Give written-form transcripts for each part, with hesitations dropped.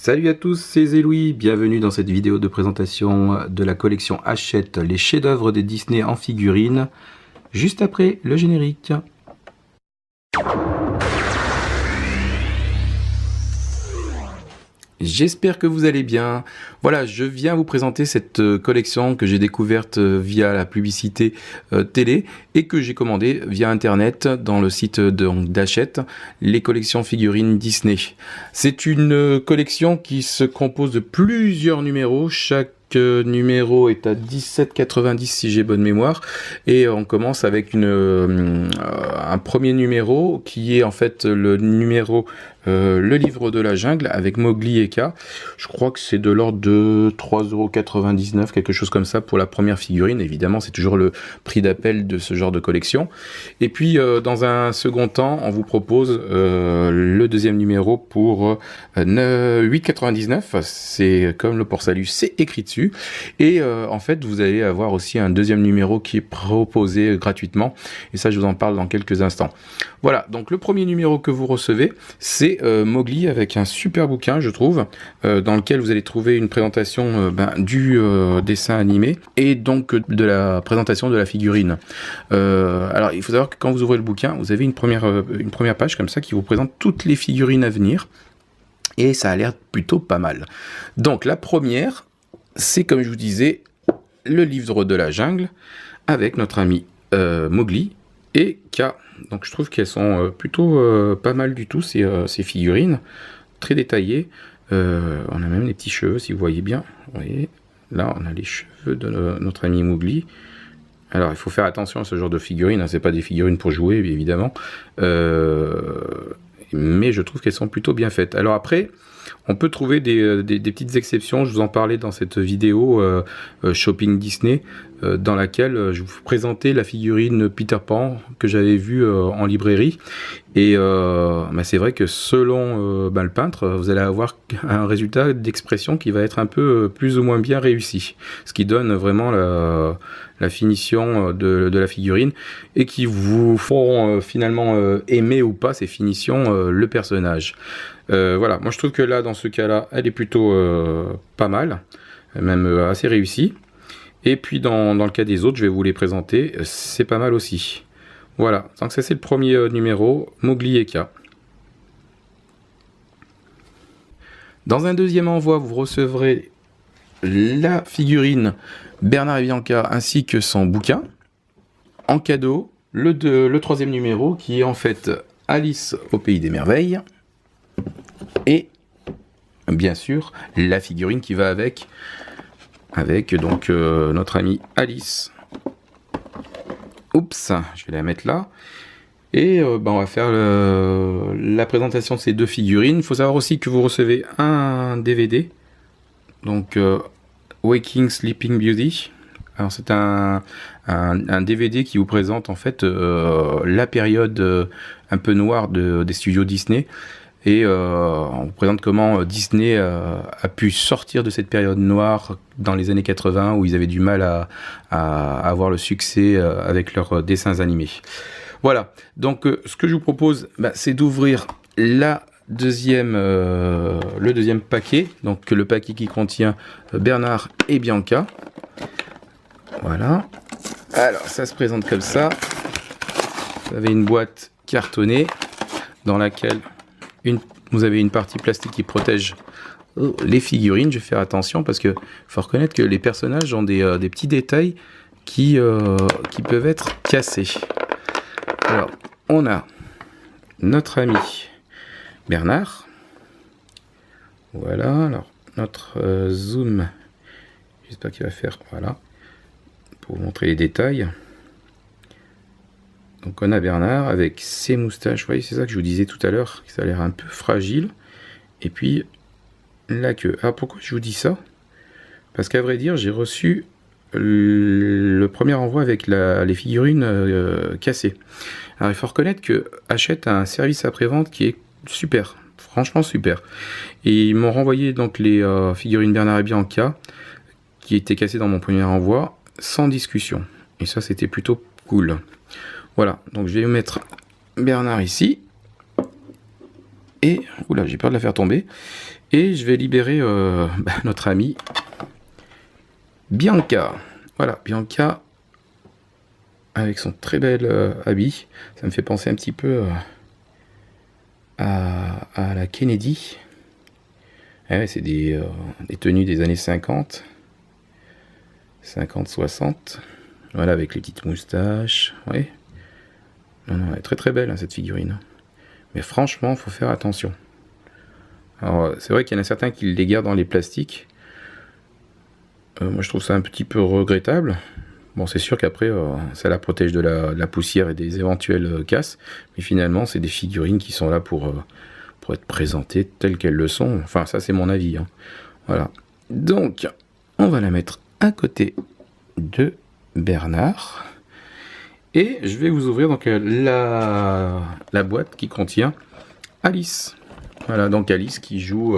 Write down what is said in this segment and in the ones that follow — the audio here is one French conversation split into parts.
Salut à tous, c'est Zéloui, bienvenue dans cette vidéo de présentation de la collection Hachette, les chefs-d'œuvre des Disney en figurines, juste après le générique. J'espère que vous allez bien. Voilà, je viens vous présenter cette collection que j'ai découverte via la publicité télé et que j'ai commandée via internet dans le site d'Hachette, les collections figurines Disney. C'est une collection qui se compose de plusieurs numéros, chaque numéro est à 17,90 si j'ai bonne mémoire, et on commence avec un premier numéro qui est en fait le numéro le livre de la jungle avec Mowgli et Kaa. Je crois que c'est de l'ordre de 3,99 €, quelque chose comme ça pour la première figurine. Évidemment, c'est toujours le prix d'appel de ce genre de collection. Et puis, dans un second temps, on vous propose le deuxième numéro pour 8,99 €. C'est comme le Port-Salut, c'est écrit dessus. Et en fait, vous allez avoir aussi un deuxième numéro qui est proposé gratuitement. Et ça, je vous en parle dans quelques instants. Voilà, donc le premier numéro que vous recevez, c'est Mowgli avec un super bouquin, je trouve, dans lequel vous allez trouver une présentation du dessin animé et donc de la présentation de la figurine. Alors, il faut savoir que quand vous ouvrez le bouquin, vous avez une première page comme ça qui vous présente toutes les figurines à venir et ça a l'air plutôt pas mal. Donc, la première, c'est comme je vous disais, le livre de la jungle avec notre ami Mowgli et Kaa. Donc je trouve qu'elles sont plutôt pas mal du tout, ces figurines, très détaillées. On a même les petits cheveux, si vous voyez bien. Vous voyez, là on a les cheveux de notre ami Mowgli. Alors il faut faire attention à ce genre de figurines, hein. C'est pas des figurines pour jouer, évidemment. Mais je trouve qu'elles sont plutôt bien faites. Alors après, on peut trouver des petites exceptions. Je vous en parlais dans cette vidéo Shopping Disney, dans laquelle je vous présentais la figurine Peter Pan que j'avais vue en librairie. Et c'est vrai que selon le peintre, vous allez avoir un résultat d'expression qui va être un peu plus ou moins bien réussi. Ce qui donne vraiment la finition de la figurine et qui vous font finalement aimer ou pas ces finitions le personnage. Voilà, moi je trouve que là, dans ce cas-là, elle est plutôt pas mal, même assez réussie. Et puis dans le cas des autres, je vais vous les présenter, c'est pas mal aussi. Voilà, donc ça c'est le premier numéro, Mowgli et Kaa. Dans un deuxième envoi, vous recevrez la figurine Bernard et Bianca ainsi que son bouquin. En cadeau, le troisième numéro qui est en fait Alice au pays des merveilles. Et bien sûr la figurine qui va avec donc notre amie Alice. Oups, je vais la mettre là. Et on va faire la présentation de ces deux figurines. Il faut savoir aussi que vous recevez un DVD. Donc Waking Sleeping Beauty. Alors c'est un DVD qui vous présente en fait la période un peu noire des studios Disney. Et on vous présente comment Disney a pu sortir de cette période noire dans les années 80 où ils avaient du mal à avoir le succès avec leurs dessins animés. Voilà, donc ce que je vous propose, c'est d'ouvrir le deuxième paquet, donc le paquet qui contient Bernard et Bianca. Voilà, alors ça se présente comme ça. Vous avez une boîte cartonnée dans laquelle vous avez une partie plastique qui protège les figurines. Je vais faire attention parce que faut reconnaître que les personnages ont des petits détails qui peuvent être cassés. Alors, on a notre ami Bernard. Voilà, alors notre zoom, j'espère qu'il va faire, voilà, pour vous montrer les détails. Donc on a Bernard avec ses moustaches, vous voyez, c'est ça que je vous disais tout à l'heure, ça a l'air un peu fragile. Et puis la queue. Alors pourquoi je vous dis ça? Parce qu'à vrai dire, j'ai reçu le premier envoi avec les figurines cassées. Alors il faut reconnaître que Hachette a un service après-vente qui est super, franchement super. Et ils m'ont renvoyé donc les figurines Bernard et Bianca qui étaient cassées dans mon premier envoi sans discussion. Et ça c'était plutôt cool. Voilà, donc je vais mettre Bernard ici. Et, oula, j'ai peur de la faire tomber. Et je vais libérer notre amie Bianca. Voilà, Bianca, avec son très bel habit. Ça me fait penser un petit peu à la Kennedy. Ah ouais, c'est des tenues des années 50. 50-60. Voilà, avec les petites moustaches. Oui. Non, elle est très très belle, hein, cette figurine. Mais franchement, il faut faire attention. Alors, c'est vrai qu'il y en a certains qui les gardent dans les plastiques. Moi, je trouve ça un petit peu regrettable. Bon, c'est sûr qu'après, ça la protège de la poussière et des éventuelles casses. Mais finalement, c'est des figurines qui sont là pour être présentées telles qu'elles le sont. Enfin, ça, c'est mon avis. Hein. Voilà. Donc, on va la mettre à côté de Bernard. Et je vais vous ouvrir donc la boîte qui contient Alice. Voilà, donc Alice qui joue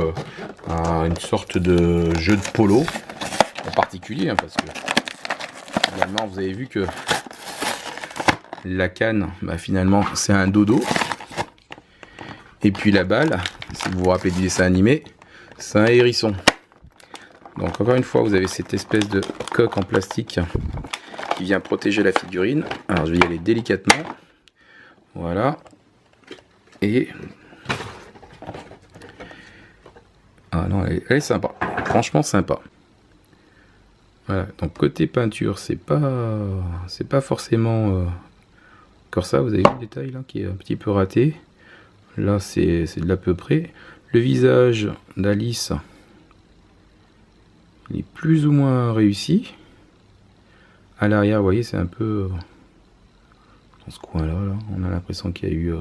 à une sorte de jeu de polo en particulier, hein, parce que finalement vous avez vu que la canne, finalement c'est un dodo. Et puis la balle, si vous vous rappelez du dessin animé, c'est un hérisson. Donc encore une fois, vous avez cette espèce de coque en plastique qui vient protéger la figurine. Alors je vais y aller délicatement. Voilà. Et... ah non, elle est sympa. Franchement sympa. Voilà. Donc côté peinture, c'est pas forcément comme ça. Vous avez vu le détail là qui est un petit peu raté. Là c'est de l'à peu près. Le visage d'Alice, il est plus ou moins réussi. À l'arrière, vous voyez, c'est un peu dans ce coin-là. Là, on a l'impression qu'il y a eu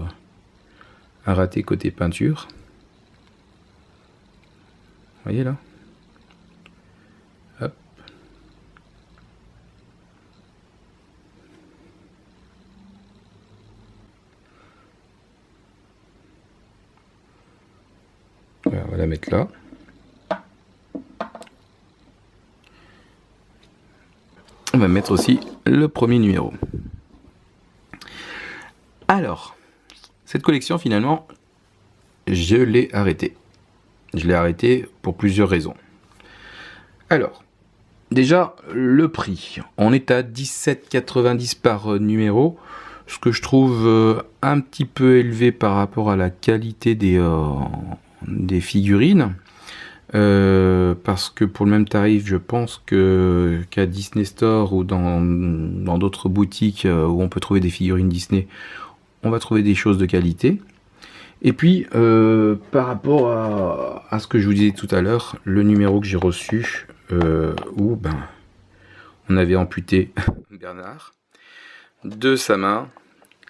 un raté côté peinture. Vous voyez là. Hop. Voilà, on va la mettre là. On va mettre aussi le premier numéro. Alors, cette collection finalement, je l'ai arrêtée. Je l'ai arrêtée pour plusieurs raisons. Alors, déjà, le prix. On est à 17,90 par numéro, ce que je trouve un petit peu élevé par rapport à la qualité des figurines. Parce que pour le même tarif, je pense qu'à Disney Store ou dans d'autres boutiques où on peut trouver des figurines Disney, on va trouver des choses de qualité. Et puis, par rapport à ce que je vous disais tout à l'heure, le numéro que j'ai reçu, où on avait amputé Bernard de sa main,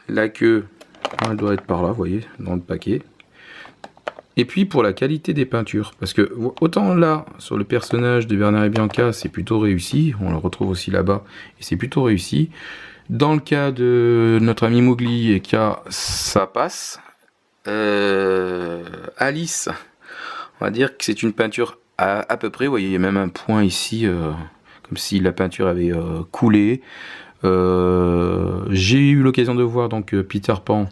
la queue, elle doit être par là, vous voyez, dans le paquet. Et puis pour la qualité des peintures, parce que autant là, sur le personnage de Bernard et Bianca, c'est plutôt réussi, on le retrouve aussi là-bas, et c'est plutôt réussi. Dans le cas de notre ami Mowgli et Kia, ça passe. Alice, on va dire que c'est une peinture à peu près, vous voyez, il y a même un point ici, comme si la peinture avait coulé. J'ai eu l'occasion de voir donc Peter Pan,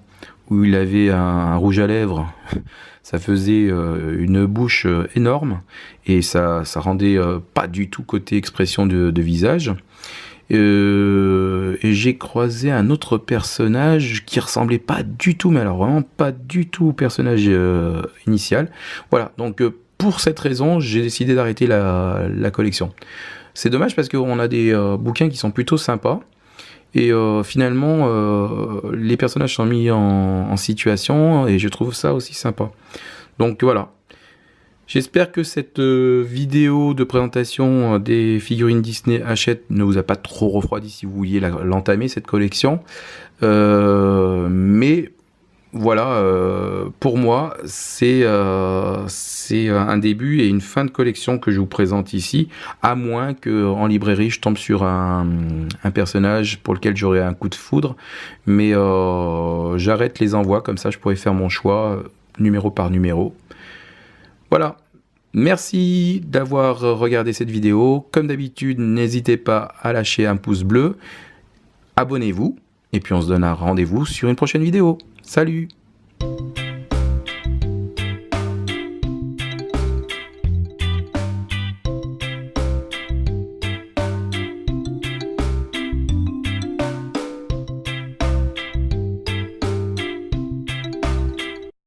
où il avait un rouge à lèvres. Ça faisait une bouche énorme et ça rendait pas du tout côté expression de visage. Et j'ai croisé un autre personnage qui ressemblait pas du tout, mais alors vraiment pas du tout au personnage initial. Voilà, donc pour cette raison, j'ai décidé d'arrêter la collection. C'est dommage parce qu'on a des bouquins qui sont plutôt sympas. Et finalement, les personnages sont mis en situation et je trouve ça aussi sympa. Donc voilà. J'espère que cette vidéo de présentation des figurines Disney Hachette ne vous a pas trop refroidi si vous vouliez l'entamer, cette collection. Mais voilà, pour moi, c'est un début et une fin de collection que je vous présente ici, à moins qu'en librairie, je tombe sur un personnage pour lequel j'aurai un coup de foudre. Mais j'arrête les envois, comme ça je pourrais faire mon choix numéro par numéro. Voilà. Merci d'avoir regardé cette vidéo. Comme d'habitude, n'hésitez pas à lâcher un pouce bleu. Abonnez-vous. Et puis on se donne un rendez-vous sur une prochaine vidéo. Salut!